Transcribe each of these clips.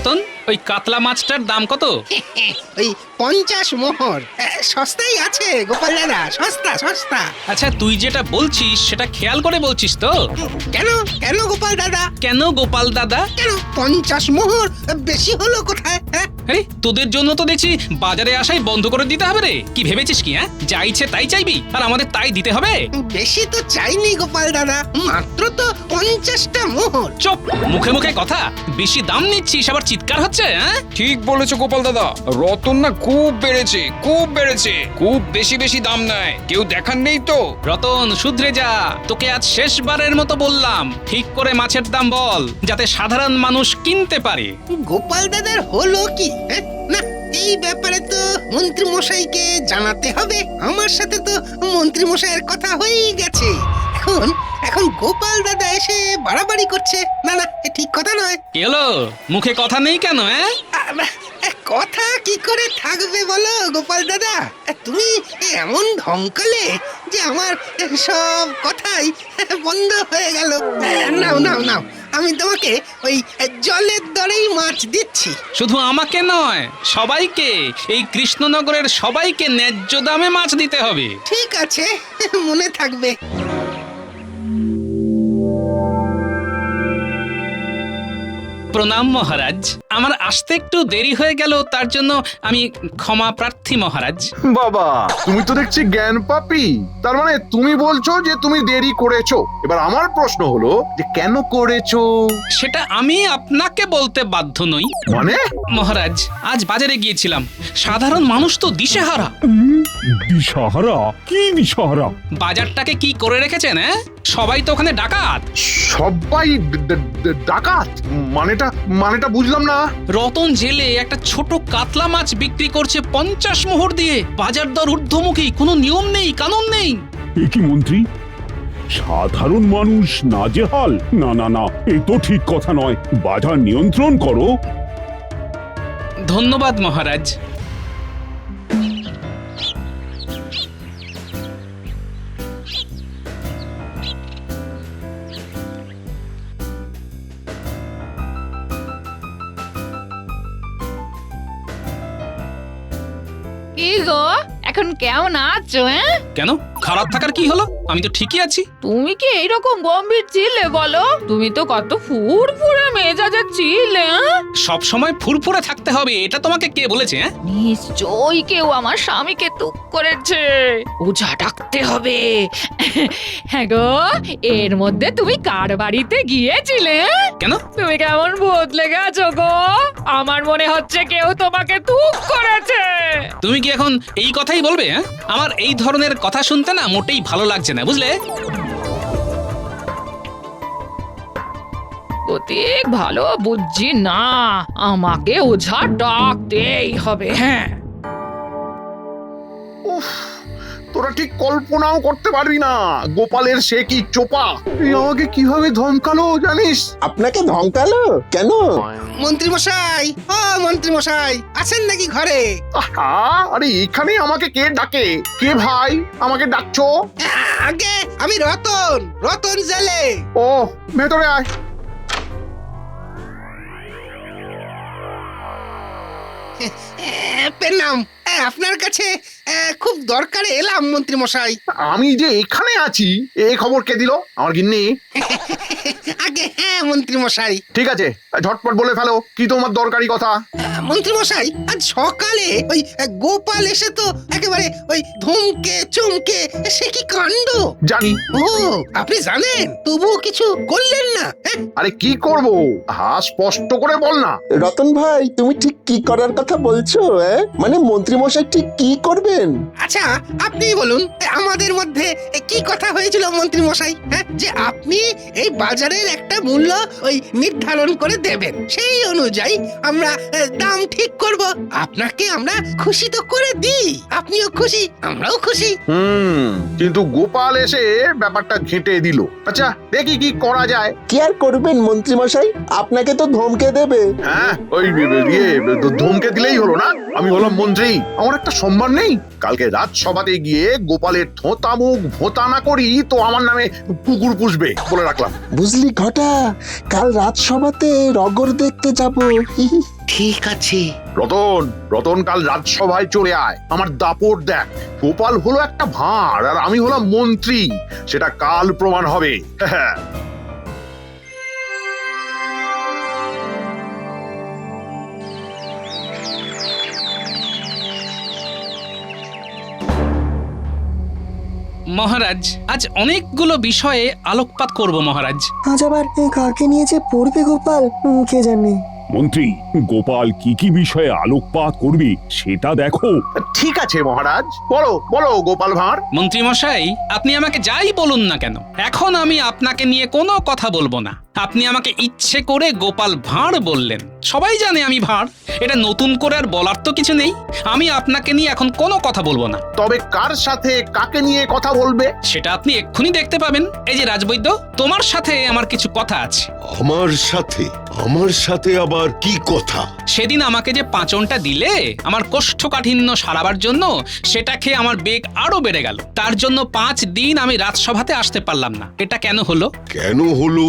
রতন, ওই কাতলা মাছটার দাম কত? ওই 50 মোহর। সস্তাই আছে গোপাল দাদা, সস্তা সস্তা। আচ্ছা, তুই যেটা বলছিস সেটা খেয়াল করে বলছিস তো? কেন কেন গোপাল দাদা? কেন গোপাল দাদা? কেন 50 মোহর বেশি হলো কোথায়? আরে তোদের জন্য তো দেখছি বাজারে আসাই বন্ধ করে দিতে হবে রে। কি ভেবেছিস কি? যা ইচ্ছে তাই চাইবি আর আমাদের তাই দিতে হবে? বেশি তো চাইনি গোপাল দাদা, মাত্র তো 50টা মোহর। চুপ, মুখে মুখে কথা। বেশি দাম নিচ্ছিস আবার চিৎকার হচ্ছে। ঠিক বলেছো গোপাল দাদা, রতন না খুব বেড়েছে, খুব বেড়েছে, খুব বেশি বেশি দাম নেয়, কেউ দেখার নেই তো। রতন, শুধরে যা। তোকে আজ শেষবারের মতো বললাম, ঠিক করে মাছের দাম বল, যাতে সাধারণ মানুষ কিনতে পারে। গোপাল দাদার হলো কি? না, এই ব্যাপারে তো মন্ত্রী মশাইকে জানাতে হবে। আমার সাথে তো মন্ত্রী মশাইয়ের কথা হয়েই গেছে। এখন এখন গোপাল দাদা এসে বাড়াবাড়ি করছে। না না, এ ঠিক কথা নয়। কি হলো? মুখে কথা নেই কেন? কথা কি করে থাকবে বলো গোপাল দাদা? তুমি এমন ঢঙ্কালে যে আমার সব কথাই বন্ধ হয়ে গেল। নাও নাও নাও, আমি তোমাকে ওই জলের দরেই মাছ দিচ্ছি। শুধু আমাকে নয়, সবাইকে, এই কৃষ্ণনগরের সবাইকে ন্যায্য দামে মাছ দিতে হবে। ঠিক আছে, মনে থাকবে। প্রণাম মহারাজ, আমার আসতে একটু দেরি হয়ে গেল, তার জন্য আমি ক্ষমা প্রার্থী মহারাজ। বাবা, তুমি তো দেখছি জ্ঞান পাপী। তার মানে তুমি বলছো যে তুমি দেরি করেছো। এবার আমার প্রশ্ন হলো যে কেন করেছো? সেটা আমি আপনাকে বলতে বাধ্য নই। মানে? মহারাজ, আজ বাজারে গিয়েছিলাম, সাধারণ মানুষ তো দিশেহারা। দিশাহারা? কি দিশাহারা? বাজারটাকে কি করে রেখেছেন? সবাই তো ওখানে ডাকাত। সবাই ডাকাত? মানেটা বুঝলাম না। রতন জেলে একটা ছোট কাতলা মাছ বিক্রি করছে 50 মোহর দিয়ে। বাজার দর ঊর্ধ্বমুখী, কোনো নিয়ম নেই, কানুন নেই। এ কি মন্ত্রী, সাধারণ মানুষ নাজেহাল? না না না, এ তো ঠিক কথা নয়। বাজার নিয়ন্ত্রণ করো। ধন্যবাদ মহারাজ। কি গো, এখন কেমন আছো? কেন খারাপ থাকার কি হলো? আমি তো ঠিকই আছি। তুমি কি এইরকম গম্ভীর ছিলে বলো? তুমি তো কত ফুরফুরে মেজাজের ছিলে। সব সময় ফুরফুরে থাকতে হবে, এটা তোমাকে কে বলেছে? নিশ্চয়ই কেউ আমার স্বামীকে তুক করেছে। ওঝা ডাকতে হবে। হ্যাঁ গো, এর মধ্যে তুমি কার বাড়িতে গিয়েছিলে? কেন? তুমি কেমন বদলে গেছো গো, আমার মনে হচ্ছে কেউ তোমাকে তুক করেছে। তুমি কি এখন এই কথাই বলবে? আমার এই ধরনের কথা শুনতে না মোটেই ভালো লাগছে না, বুঝলে? অধিক ভালো বুঝছি না, আমাকে ওঝা ডাকতেই হবে। হ্যাঁ, উফ, তোরা ঠিক কল্পনাও করতে পারবি না গোপালের সে কি চোপা। এই আমাকে কিভাবে ধমকালো জানিস? আপনাকে ধমকালো কেন? মন্ত্রী মশাই, ও মন্ত্রী মশাই, আছেন নাকি ঘরে? আহা, আরে এখানে আমাকে কে ডাকে? কে ভাই আমাকে ডাকছো? আগে আমি রতন, রতন জেলে। ও, ভেতরে আয়। পেলাম, আপনার কাছে খুব দরকারে এলাম মন্ত্রী মশাই। আমি যে এখানে আছি এই খবর কে দিল? আমার গিন্নি। আগে হ্যাঁ মন্ত্রী মশাই। ঠিক আছে, ঝটপট বলে ফেলো, কি তোমার দরকারি কথা? মন্ত্রী মশাই, আজ সকালে ওই গোপাল এসে তো একেবারে ওই ধমকে চমকে, সে কি কাণ্ড! জানি। ও, আপনি জানেন, তবুও কিছু করলেন না? আরে কি করব? হ্যাঁ, স্পষ্ট করে বল না। রতন ভাই, তুমি ঠিক কি করার কথা বলছো? মানে মন্ত্রী মশাই ঠিক কি করবেন? আচ্ছা, আপনি বলুন, আমাদের মধ্যে কি কথা হয়েছিল মন্ত্রী মশাই? যে আপনি এই বাজারের একটা মূল্য ওই নির্ধারণ করে দেবেন, সেই অনুযায়ী আমরা দাম ঠিক করব। আপনাকে আমরা খুশি তো করে দিই, আপনিও খুশি, আমরাও খুশি। কিন্তু গোপাল এসে ব্যাপারটা ঘেঁটে দিল। আচ্ছা, দেখি কি করা যায়। কি আর করবেন মন্ত্রী মশাই, আপনাকে তো ধমকে দেবে। হ্যাঁ, ওই ধমকে দিলেই হলো না? আমি হলাম মন্ত্রী, আমার একটা সম্মান নেই? কালকে রাজসভাতে গিয়ে গোপালের থোঁতা মুখ ভোঁতা না করি তো আমার নামে কুকুর পুষবে, বলে রাখলাম। বুঝলি ঘটা, কাল রাজসভাতে রগর দেখতে যাব। ঠিক আছে। রতন, রতন কাল রাজসভায় চলে আয়, আমার দাপট দেখ। গোপাল হলো একটা ভাঁড় আর আমি হলাম মন্ত্রী, সেটা কাল প্রমাণ হবে। মহারাজ, আজ অনেকগুলো বিষয়ে আলোকপাত করব মহারাজ। আজ আবার কাকে নিয়ে যে পড়বে গোপাল, কে জানে। মন্ত্রী, গোপাল কি কি বিষয়ে আলোকপাত করবে সেটা দেখো। ঠিক আছে মহারাজ, বলো বলো গোপাল ভাঁড়। মন্ত্রী মশাই, আপনি আমাকে যাই বলুন না কেন, এখন আমি আপনাকে নিয়ে কোনো কথা বলবো না। আপনি আমাকে ইচ্ছে করে গোপাল ভাঁড় বললেন, সবাই জানে আমি ভাঁড়, এটা নতুন করে আর বলার তো কিছু নেই। আমি আপনাকে নিয়ে এখন কোনো কথা বলবো না। তবে কার সাথে কাকে নিয়ে কথা বলবে? সেটা আপনি এক্ষুনি দেখতে পাবেন। এই যে রাজবৈদ্য, তোমার সাথে আমার কিছু কথা আছে। আমার সাথে? আমার সাথে আবার কি কথা? সেদিন আমাকে যে পাঁচনটা দিলে আমার কোষ্ঠকাঠিন্য সারাবার জন্য, সেটা খেয়ে আমার বেগ আরো বেড়ে গেল। তার জন্য 5 দিন আমি রাজসভাতে আসতে পারলাম না। এটা কেন হলো? কেন হলো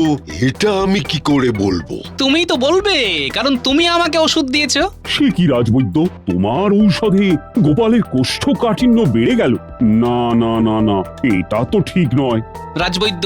এটা আমি কি করে বলবো? তুমিই তো বলবে, কারণ তুমি আমাকে ওষুধ দিয়েছো। সে কি রাজবৈদ্য, তোমার ঔষধে গোপালের কোষ্ঠকাঠিন্য বেড়ে গেল? না না না না, এটা তো ঠিক নয়। রাজবৈদ্য,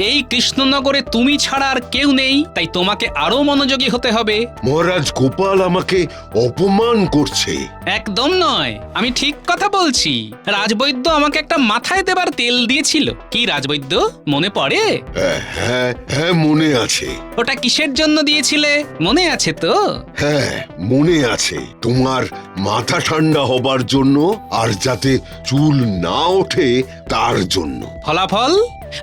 এই কৃষ্ণনগরে তুমি ছাড়া আর কেউ নেই, তাই তোমাকে আরো মনোযোগী হতে হবে। মহারাজ, গোপাল আমাকে অপমান করছে। একদম নয়, আমি ঠিক কথা বলছি। রাজবৈদ্য আমাকে একটা মাথায় দেবার তেল দিয়েছিল। কি রাজবৈদ্য, মনে পড়ে? হ্যাঁ হ্যাঁ, মনে আছে। ওটা কিসের জন্য দিয়েছিলে, মনে আছে তো? হ্যাঁ, মনে আছে। তোমার মাথা ঠান্ডা হবার জন্য, আর যাতে চুল না ওঠে তার জন্য। ফলাফল,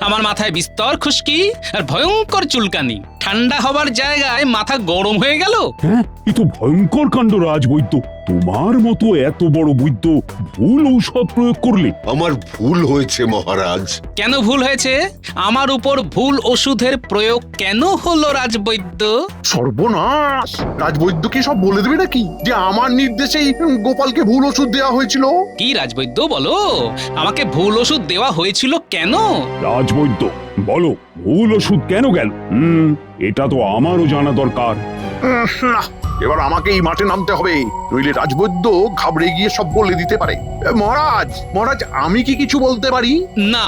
আমার মাথায় বিস্তর খুশকি আর ভয়ঙ্কর চুলকানি। ঠান্ডা হবার জায়গায় মাথা গরম হয়ে গেল। হ্যাঁ, এ তো ভয়ঙ্কর কাণ্ড রাজবৈদ্য। তোমার মতো এত বড় বৈদ্য ভুল ঔষধ প্রয়োগ করলে। আমার ভুল হয়েছে মহারাজ। কেন ভুল হয়েছে? আমার উপর ভুল ওষুধের প্রয়োগ কেন হলো রাজবৈদ্য? সর্বনাশ! রাজবৈদ্য কি সব বলে দেবে নাকি যে আমার নির্দেশেই গোপালকে ভুল ওষুধ দেওয়া হয়েছিল? কি রাজবৈদ্য, বলো, আমাকে ভুল ওষুধ দেওয়া হয়েছিল কেন? রাজবৈদ্য, বলো, ভুল ওষুধ কেন গেল? এটা তো আমারও জানা দরকার। না, এবার আমাকে এই মাঠে নামতে হবে, নইলে রাজবৈদ্য ঘাবড়ে গিয়ে সব বলে দিতে পারে। মহারাজ, মহারাজ, আমি কি কিছু বলতে পারি? না,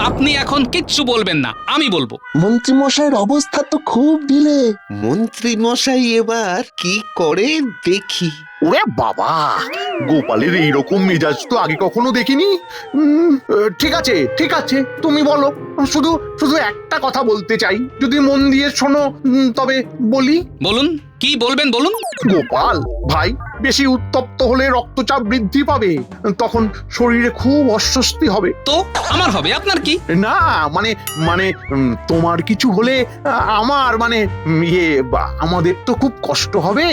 আপনি এখন কিচ্ছু বলবেন না, আমি বলবো। মন্ত্রী মশাইয়ের অবস্থা তো খুব ঢিলে। মন্ত্রী মশাই এবার কি করে দেখি। ওরে বাবা, গোপালের এইরকম মেজাজ তো আগে কখনো দেখিনি। ঠিক আছে ঠিক আছে, তুমি বলো। শুধু শুধু একটা কথা বলতে চাই, যদি মন দিয়ে শোনো তবে বলি। বলুন, কি বলবেন বলুন। গোপাল ভাই বেশি উত্তপ্ত হলে রক্তচাপ বৃদ্ধি পাবে, তখন শরীরে খুব অস্বস্তি হবে। তো আমার হবে, আপনার কি? না মানে মানে তোমার কিছু হলে আমার মানে আমাদের তো খুব কষ্ট হবে,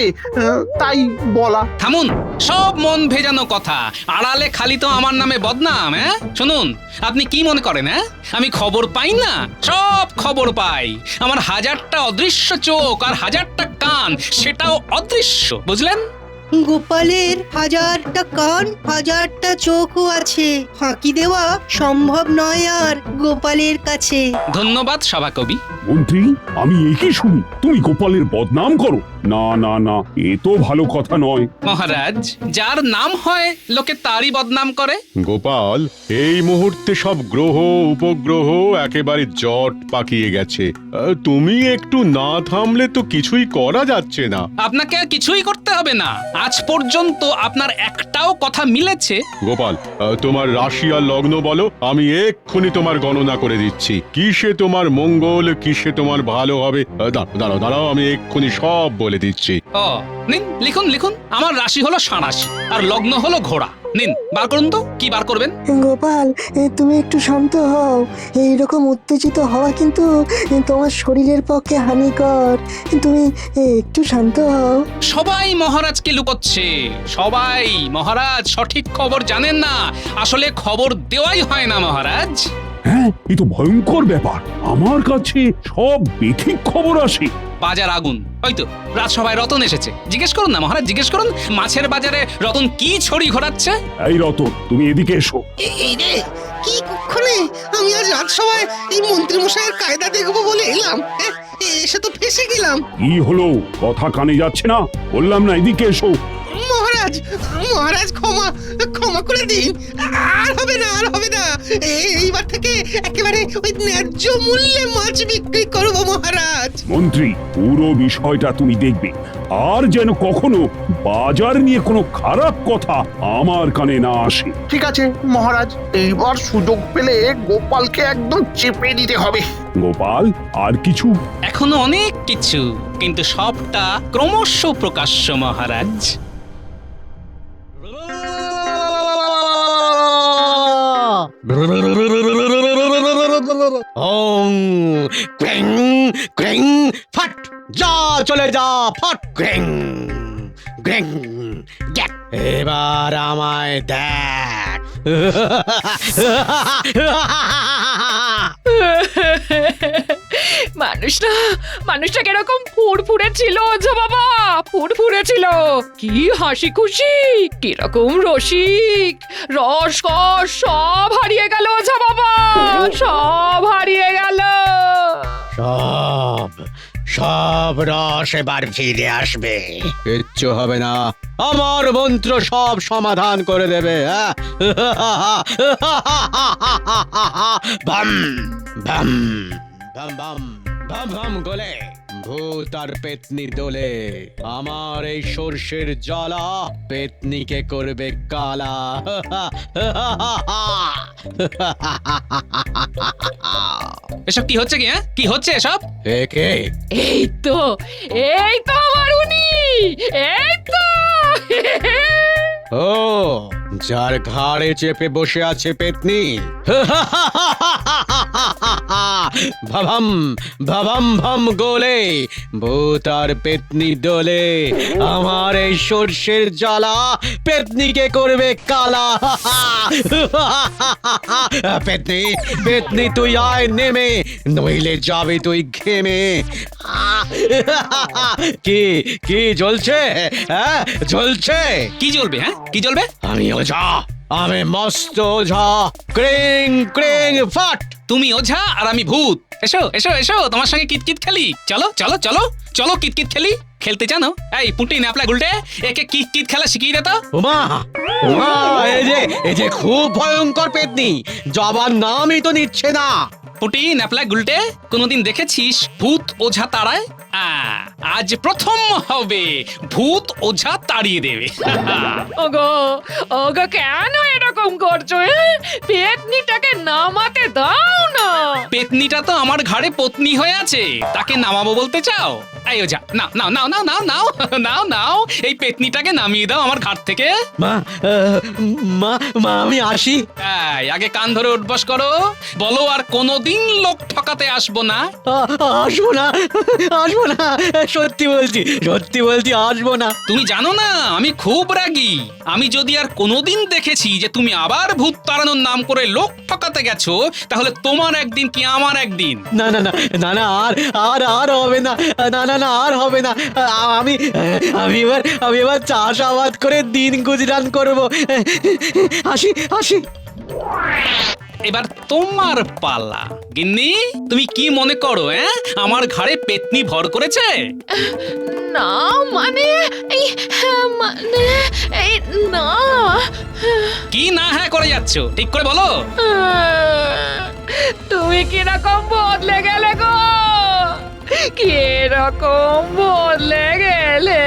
তাই বলা। থামুন, সব মন ভেজানো কথা, আড়ালে খালি তো আমার নামে বদনাম। হ্যাঁ, শুনুন, আপনি কি মনে করেন হ্যাঁ আমি খবর পাই না? সব খবর পাই। আমার 1000টা অদৃশ্য চোখ আর 1000টা কান, সেটাও অদৃশ্য, বুঝলেন? গোপালের 1000টা কান 1000টা চোখও আছে, ফাঁকি দেওয়া সম্ভব নয় আর গোপালের কাছে। ধন্যবাদ সভাকবি। মন্ত্রী, আমি একই শুনি তুমি গোপালের বদনাম করো। না না না, এ তো ভালো কথা নয়। মহারাজ, যার নাম হয় লোকে তারই বদনাম করে। গোপাল, এই মুহূর্তে সব গ্রহ উপগ্রহ একেবারে জট পাকিয়ে গেছে। তুমি একটু না থামলে তো কিছুই করা যাচ্ছে না। আপনাকে আর কিছুই করতে হবে না। আজ পর্যন্ত আপনার একটাও কথা মিলেছে? গোপাল, তোমার রাশি আর লগ্ন বলো, আমি এক্ষুনি তোমার গণনা করে দিচ্ছি। কিসে তোমার মঙ্গল, কিসে তোমার ভালো হবে। দাঁড়াও দাঁড়াও, আমি এক্ষুনি সব বলে দিচ্ছি। ও নিন, লিখুন লিখুন। আমার রাশি হলো ষাঁড়াশি আর লগ্ন হলো ঘোড়া। নিন, বার করুন তো, কি বার করবেন? গোপাল, তুমি একটু শান্ত হও। এইরকম উত্তেজিত হওয়া কিন্তু তোমার শরীরের পক্ষে হানিকর। তুমি একটু শান্ত হও। সবাই মহারাজকে লুকোচ্ছে, সবাই। মহারাজ সঠিক খবর জানেন না, আসলে খবর দেওয়াই হয় না মহারাজ। হ্যাঁ, এ তো ভয়ঙ্কর ব্যাপার। আমার কাছে সব বেঠিক খবর আসে। বাজার আগুন, ওই তো রাজসভায় রতন এসেছে। জিজ্ঞেস করুন না মহারাজ, জিজ্ঞেস করুন মাছের বাজারে রতন কি ছড়ি ঘোরাচ্ছে। এই রতন, তুমি এদিকে এসো। এই রে, কি কুক্ষণে আমি আজ রাজসভায় এই মন্ত্রী মশাইয়ের কায়দা দেখবো বলে এলাম, এসে তো ফেসে গেলাম। কি হলো? কথা কানে যাচ্ছে না? বললাম না এদিকে এসো। মহারাজ, মহারাজ ক্ষমা ক্ষমা করে দিন, আর হবে না, আর হবে না। এইবার থেকে একেবারে ওই ন্যায্য মূল্যে মাছ বিক্রি করবো মহারাজ। মন্ত্রী, পুরো বিষয়টা তুমি দেখবে, আর যেন কখনো বাজার নিয়ে কোনো খারাপ কথা আমার কানে না আসে। ঠিক আছে মহারাজ, এইবার সুযোগ পেলে গোপালকে একদম চেপে দিতে হবে। গোপাল, আর কিছু? এখনো অনেক কিছু, কিন্তু সবটা ক্রমশ প্রকাশ্য মহারাজ। ওং ক্রেং ক্রেং ফট, যা চলে যা, ফট ক্রেং ক্রেং গ্যাক। এবার আমায় দেখ। মানুষটা কিরকম ফুরফুরে ছিল ওঝা বাবা, ফুরফুরে ছিল। কি হাসি খুশি, কিরকম রসিক, রস কস সব হারিয়ে গেল ওঝা বাবা, সব হারিয়ে গেল। সব সব রস এবার ফিরে আসবে, কিচ্ছু হবে না। আমার মন্ত্র সব সমাধান করে দেবে। বাম বাম বাম বাম বাম বাম গোলে ভূত আর পেতনি দোলে। আমার এই সর্ষের জ্বালা পেতনিকে করবে কালা। এসব কি হচ্ছে? কি কি হচ্ছে এসব? একে এই তো আমার উনি, এই তো। ও, যার ঘাড়ে চেপে বসে আছে পেতনি। ভাবাম ভাবাম ভাম গোলে ভূত আর পেতনি দোলে। আমার এই সর্ষের জ্বালা পেতনিকে করবে কালা। পেতনি পেতনি তুই আয় নেমে, নইলে যাবে তুই ঘেমে। কি কি জ্বলছে? হ্যাঁ জ্বলছে। কি জ্বলবে? হ্যাঁ কি জ্বলবে? আমি ওঝা, আমি মস্ত ওঝা। ক্রিং ক্রিং ফট। তুমি ওঝা আর আমি ভূত। এসো এসো এসো, তোমার সঙ্গে কিতকিত খেলি। চলো চলো চলো চলো কিতকিত খেলি। খেলতে জানো? এই পুঁটি ন্যাপলা গুলটে, একে কিতকিত খেলা শিখিয়ে দে তো। ওমা ওমা, এই যে খুব ভয়ঙ্কর পেতনি, যাবার নামই তো নিচ্ছে না। পুঁটি ন্যাপলা গুলটে, কোনোদিন দেখেছিস ভূত ওঝা তাড়ায়? আজ প্রথম হবে ভূত ওঝা তাড়িয়ে দেবে। ওগো ওগো, কেন এরকম করছো? পেতনিটাকে নামাতে দাও না। পেতনিটা তো আমার ঘাড়ে পত্নী হয়ে আছে, তাকে নামাবো বলতে চাও? এই ওঝা, নাও নাও নাও নাও নাও নাও নাও নাও, এই পেতনিটাকে নামিয়ে দাও আমার ঘাট থেকে। মা মা মা, আমি আসি। আগে কান ধরে উঠবস করো, বলো আর কোনোদিন লোক ঠকাতে আসবো না। আসবো না, আসবো না, সত্যি বলছি, সত্যি বলছি, আসবো না। তুমি জানো না আমি খুব রাগী। আমি যদি আর কোনোদিন দেখেছি যে তুমি আবার ভূত তাড়ানোর নাম করে লোক ঠকাতে গেছো, তাহলে তোমার একদিন কি আমার একদিন। না না না না না, আর আর আর হবে না, না না না, আর হবে না। আমি এবার চাষাবাদ করে দিন গুজরান করবো। আসি আসি। এবার তোমার পালা। গিন্নি, তুমি কি মনে করো? আমার ঘাড়ে পেতনি ভর করেছে? না মানে এই না। কি না হ্যাঁ করে যাচ্ছ? ঠিক করে বলো। তুমি কিরকম বদলে গেলে গো, কিরকম বদলে গেলে।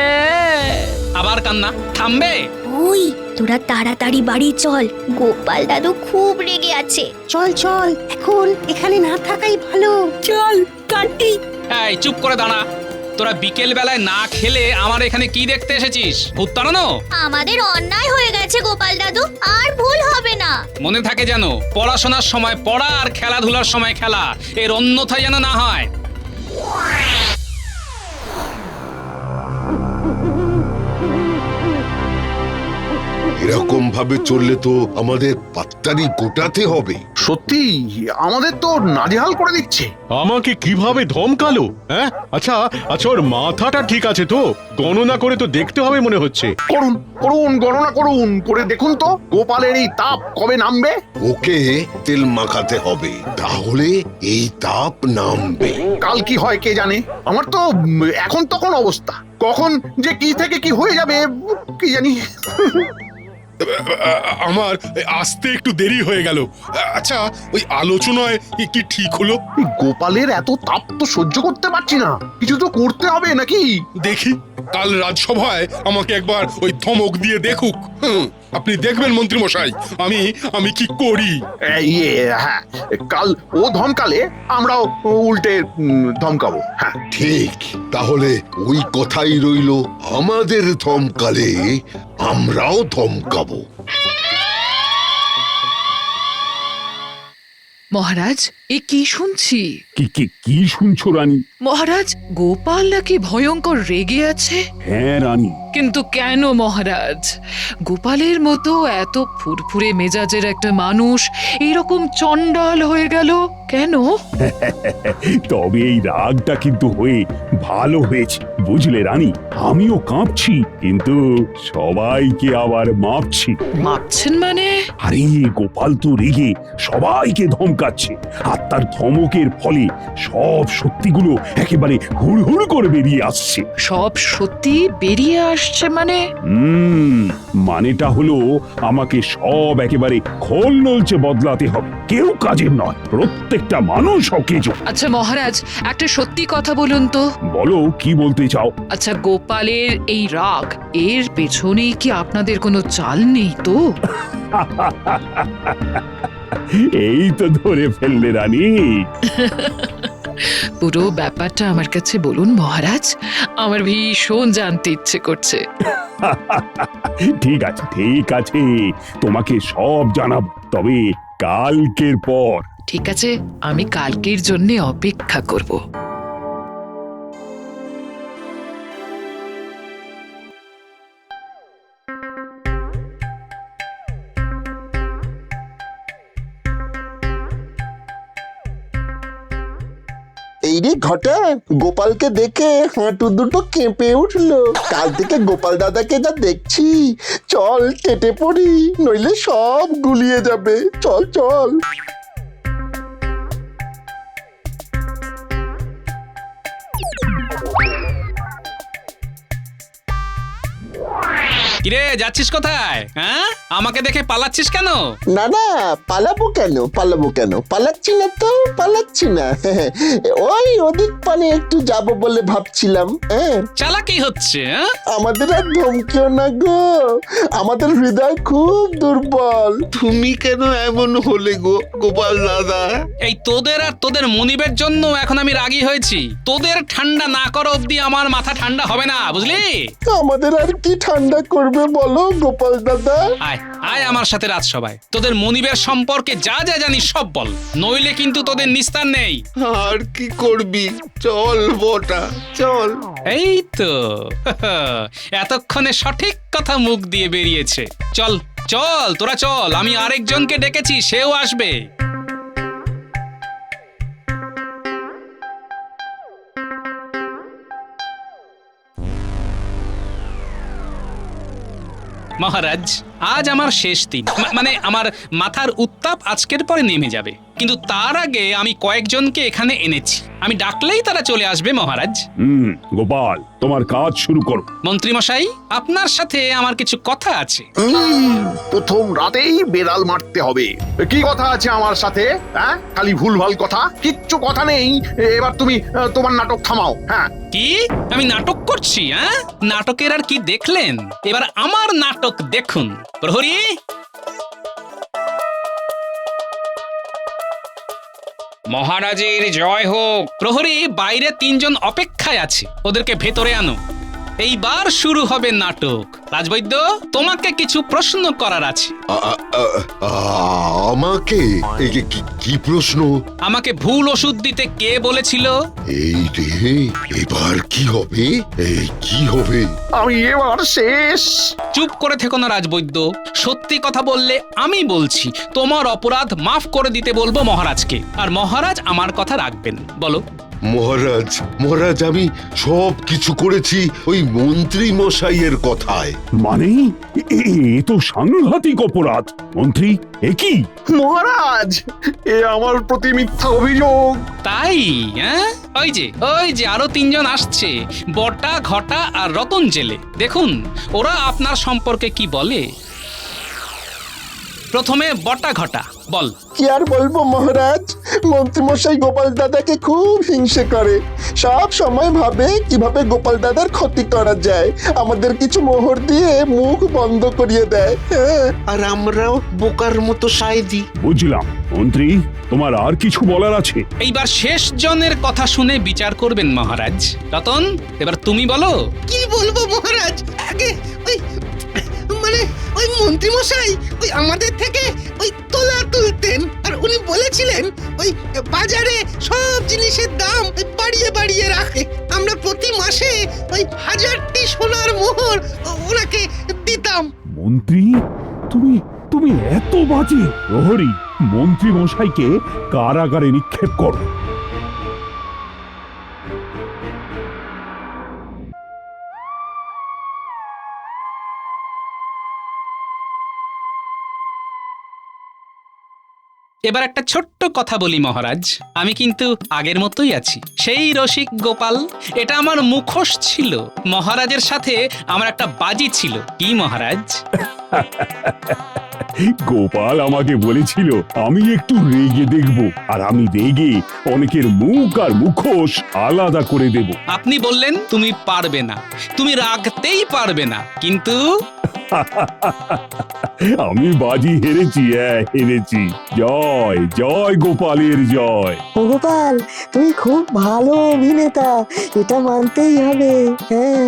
আবার কান্না থামবে? ওই তোরা তাড়াতাড়ি বাড়ি চল, গোপাল দাদু খুব রেগে আছে। চল চল, এখন এখানে না থাকাই ভালো। চল কাটি। এই চুপ করে দাঁড়া। তোরা বিকেল বেলায় না খেলে আমার এখানে কি দেখতে এসেছিস? ভূত তাড়ানো? আমাদের অন্যায় হয়ে গেছে গোপাল দাদু, আর ভুল হবে না। মনে থাকে যেন, পড়াশোনার সময় পড়া আর খেলাধুলার সময় খেলা, এর অন্যথা যেন না হয়। এরকম ভাবে চললে তো আমাদের পাত্তারি গোটাতে হবে। সত্যি আমাদের তো নাজেহাল করে দিচ্ছে। আমাকে কিভাবে ধমকালো? হ্যাঁ, আচ্ছা আচ্ছা, ওর মাথাটা ঠিক আছে তো? গণনা করে তো দেখতে হবে মনে হচ্ছে। করুন করুন, গণনা করুন, করে দেখুন তো গোপালের এই তাপ কবে নামবে। ওকে তেল মাখাতে হবে, তাহলে এই তাপ নামবে। কাল কি হয় কে জানে। আমার তো এখন তখন অবস্থা, কখন যে কি থেকে কি হয়ে যাবে কি জানি। আমার আসতে একটু দেরি হয়ে গেল। আচ্ছা, ওই আলোচনায় কি ঠিক হলো? এই গোপালের এত তাপ তো সহ্য করতে পারছি না, কিছু তো করতে হবে নাকি। দেখি কাল রাজসভায় আমাকে একবার ওই ধমক দিয়ে দেখুক। আপনি দেখবেন মন্ত্রী মশাই আমি কি করি। হ্যাঁ, কাল ও ধমকালে আমরাও উল্টে ধমকাবো। হ্যাঁ ঠিক, তাহলে ওই কথাই রইলো, আমাদের ধমকালে আমরাও ধমকাবো। মহারাজ, এ কি শুনছি? কি শুনছো রানী? মহারাজ, গোপাল নাকি ভয়ঙ্কর রেগে আছে। হ্যাঁ রানী। কিন্তু কেন মহারাজ? গোপালের মতো এত ফুরফুরে মেজাজের একটা মানুষ এইরকম চণ্ডাল হয়ে গেল কেন? তবে এই রাগটা কিন্তু হয়ে ভালো হয়েছে, বুঝলে রানী। আমিও কাঁপছি, কিন্তু সবাইকে আবার মাপছি। মাপছেন মানে? আরে গোপাল তো রেগে সবাইকে ধমকাচ্ছে, আর তার ধমকের ফলে সব সত্যিগুলো একেবারে হুড়হুড় করে বেরিয়ে আসছে। সব সত্যি বেরিয়ে আসছে মানে? মানেটা হলো আমাকে সব একেবারে খোল নলচে বদলাতে হবে। কেউ কাজের নয়, প্রত্যেকটা মানুষ অকেজ। আচ্ছা মহারাজ, একটা সত্যি কথা বলুন তো। বলো, কি বলতে চাও? আচ্ছা, গোপালের এই রাগ, এর পেছনে কি আপনাদের কোনো চাল নেই তো? এই তো ধরে ফেললে রানী। পুরো ব্যাপারটা আমার কাছে বলুন মহারাজ, আমার ভীষণ জানতে ইচ্ছে করছে। ঠিক আছে ঠিক আছে, তোমাকে সব জানাবো, তবে কালকের পর। ঠিক আছে, আমি কালকের জন্য অপেক্ষা করব। এই রে ঘটা, গোপালকে দেখে হাঁটু দুটো কেঁপে উঠলো। কাল থেকে গোপাল দাদাকে যা দেখছি, চল কেটে পড়ি, নইলে সব গুলিয়ে যাবে। চল চল। কিরে, যাচ্ছিস কোথায়? হ্যাঁ, আমাকে দেখে পালাচ্ছিস কেন? না না, পালাবো কেন পালাচ্ছি না তো, পালাচ্ছি না। ওই ওদিক পানে একটু যাব বলে ভাবছিলাম। চালাকি হচ্ছে। আমাদের আর ধমকিও না গো, আমাদের হৃদয় খুব দুর্বল। তুমি কেন এমন হলে গো গোপাল দাদা? এই তোদের আর তোদের মনিবের জন্য এখন আমি রাগী হয়েছি। তোদের ঠান্ডা না করা অব্দি আমার মাথা ঠান্ডা হবে না, বুঝলি? আমাদের আর কি ঠান্ডা করবে বলো গোপাল দাদা? আয় আয় আমার সাথে রাজসভায়, তোদের মনিবের সম্পর্কে যা যা জানিস সব বল, নইলে কিন্তু তোদের নিস্তার নেই। আর কি করবি, চল বটা চল। এই তো এতক্ষণে সঠিক কথা মুখ দিয়ে বেরিয়েছে। চল চল, তোরা চল, আমি আরেকজনকে ডেকেছি, সেও আসবে। মহারাজ, আজ আমার শেষ দিন, মানে আমার মাথার উত্তাপ আজকের পরে নেমে যাবে, কিন্তু তার আগে আমি কয়েকজনকে এখানে এনেছি। আমি ডাকলেই তারা চলে আসবে মহারাজ। গোপাল, তোমার কাজ শুরু করো। মন্ত্রী মশাই, আপনার সাথে আমার কিছু কথা আছে। প্রথম রাতেই বেড়াল মারতে হবে। কি কথা আছে আমার সাথে? হ্যাঁ, খালি ভুলভাল কথা, কিচ্ছু কথা নেই। এবার তুমি তোমার নাটক থামাও। হ্যাঁ, কি আমি নাটক করছি? হ্যাঁ, নাটকের আর কি দেখলেন? এবার আমার নাটক দেখুন। প্রহরী, মহারাজের জয় হোক। প্রহরী, বাইরে 3 জন অপেক্ষায় আছে, ওদেরকে ভেতরে আনো। এইবার শুরু হবে নাটক। রাজবৈদ্য, তোমাকে কিছু প্রশ্ন করার আছে। আমাকে কি প্রশ্ন? আমাকে ভুল ওষুধ দিতে কে বলেছিল? এই রে, এবার কি হবে? এই কি হবে? আমি এবার শেষ। চুপ করে থেকো না রাজবৈদ্য। সত্যি কথা বললে আমি বলছি তোমার অপরাধ মাফ করে দিতে বলবো মহারাজকে, আর মহারাজ আমার কথা রাখবেন। বলো। মহারাজ, আমি সব কিছু করেছি ওই মন্ত্রী মশাইয়ের কথায়। মানে এ তো সাংঘাতিক অপরাধ। মন্ত্রী, এ কি? মহারাজ, এ আমার প্রতি মিথ্যা অভিযোগ। তাই? হ্যাঁ, ওই যে আরো 3 জন আসছে, বটা, ঘটা আর রতন জেলে। দেখুন ওরা আপনার সম্পর্কে কি বলে। প্রথমে বটা ঘটা, বল। কি আর বলবো মহারাজ, মন্ত্রীমশাই গোপাল দাদাকে খুব হিংসে করে। সব সময় ভাবে কিভাবে গোপাল দাদার ক্ষতি করা যায়, আমাদের কিছু মোহর দিয়ে মুখ বন্ধ করিয়ে দেয়। আর আমরাও বোকার মতো সায় দিই। বুঝলাম। মন্ত্রী, তোমার আর কিছু বলার আছে? এইবার শেষ জনের কথা শুনে বিচার করবেন মহারাজ। রতন, এবার তুমি বলো। কি বলবো মহারাজ? আগে ওই মন্ত্রী মশাই ওই আমাদের থেকে ওই তোলা তুলতেন, আর উনি বলেছিলেন ওই বাজারে সব জিনিসের দাম বাড়িয়ে বাড়িয়ে রাখে। আমরা প্রতি মাসে ওই 1000টি সোনার মোহর ওনাকে দিতাম। মন্ত্রী, তুমি এত বাজে! প্রহরী, মন্ত্রী মশাইকে কারাগারে নিক্ষেপ করো। এবার একটা ছোট্ট কথা বলি মহারাজ, আমি কিন্তু আগের মতোই আছি, সেই রসিক গোপাল। এটা আমার মুখোশ ছিল। মহারাজের সাথে আমার একটা বাজি ছিল। কি মহারাজ? গোপাল আমাকে বলেছিল আমি একটু রেগে দেখব, আর আমি রেগে অনেকের মুখ আর মুখোশ আলাদা করে দেব। আপনি বললেন তুমি পারবে না, তুমি রাখতেই পারবে না, কিন্তু আমি বাজি হেরেছি, হেরেছি। জয় জয় গোপালের জয়। ও গোপাল, তুমি খুব ভালো অভিনেতা, এটা মানতেই হবে। হ্যাঁ,